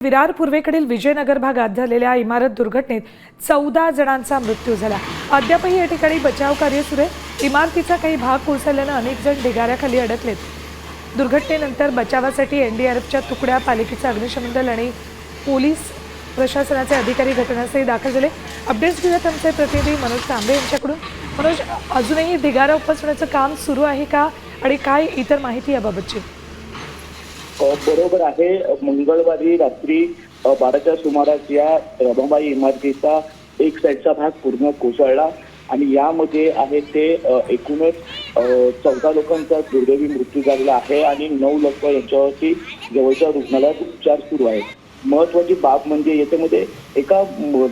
विरार पूर्वेकडील विजयनगर भागात झालेल्या इमारत दुर्घटनेत 14 जणांचा मृत्यू झाला। अद्यापही या ठिकाणी बचाव कार्य सुरू आहे। इमारतीचा काही भाग कोसळल्याने अनेक जण ढिगाऱ्याखाली अडकलेत। दुर्घटनेनंतर बचावासाठी एनडीआरएफच्या तुकड्या, पालिकेचे अग्निशमन दल आणि पोलीस प्रशासनाचे अधिकारी घटनास्थळी दाखल झाले। अपडेट्स घेऊयात आमचे प्रतिनिधी मनोज तांबे यांच्याकडून। मनोज, अजूनही ढिगारा उपसण्याचं काम सुरू आहे का आणि काय इतर माहिती याबाबतची? बरोबर आहे। मंगळवारी रात्री 12च्या सुमारास या रमाबाई इमारतीचा एक साईडचा भाग पूर्ण कोसळला आणि यामध्ये आहे ते एकूणच 14 लोकांचा दुर्दैवी मृत्यू झालेला आहे आणि 9 लोक यांच्यावरती जवळच्या रुग्णालयात उपचार सुरू आहेत। महत्त्वाची बाब म्हणजे याच्यामध्ये एका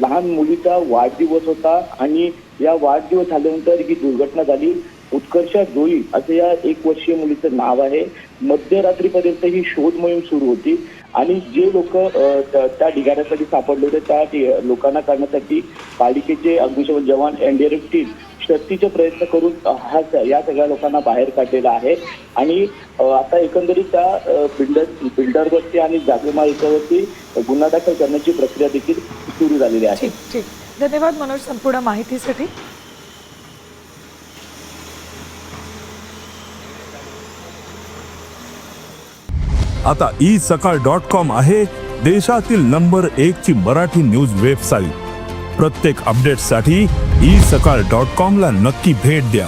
लहान मुलीचा वाढदिवस होता आणि या वाढदिवस झाल्यानंतर ही दुर्घटना झाली। उत्कर्षा जोई असे या 1 वर्षीय मुलीचं नाव आहे। मध्यरात्रीपर्यंत ही शोध मोहीम सुरू होती आणि जे लोक त्या ढिगाऱ्यासाठी सापडले होते त्या लोकांना काढण्यासाठी पालिकेचे अग्निशमन जवान, एनडीआरएफ टीम शक्तीचे प्रयत्न करून या सगळ्या लोकांना बाहेर काढलेला आहे आणि आता एकंदरीत त्या बिल्डरवरती आणि जागेमा याच्यावरती गुन्हा दाखल करण्याची प्रक्रिया देखील सुरू झालेली आहे। ठीक, धन्यवाद मनोज संपूर्ण माहितीसाठी। आता isakal.com आहे देशातील नंबर 1 ची मराठी न्यूज वेबसाईट। प्रत्येक अपडेटसाठी isakal.com ला नक्की भेट द्या।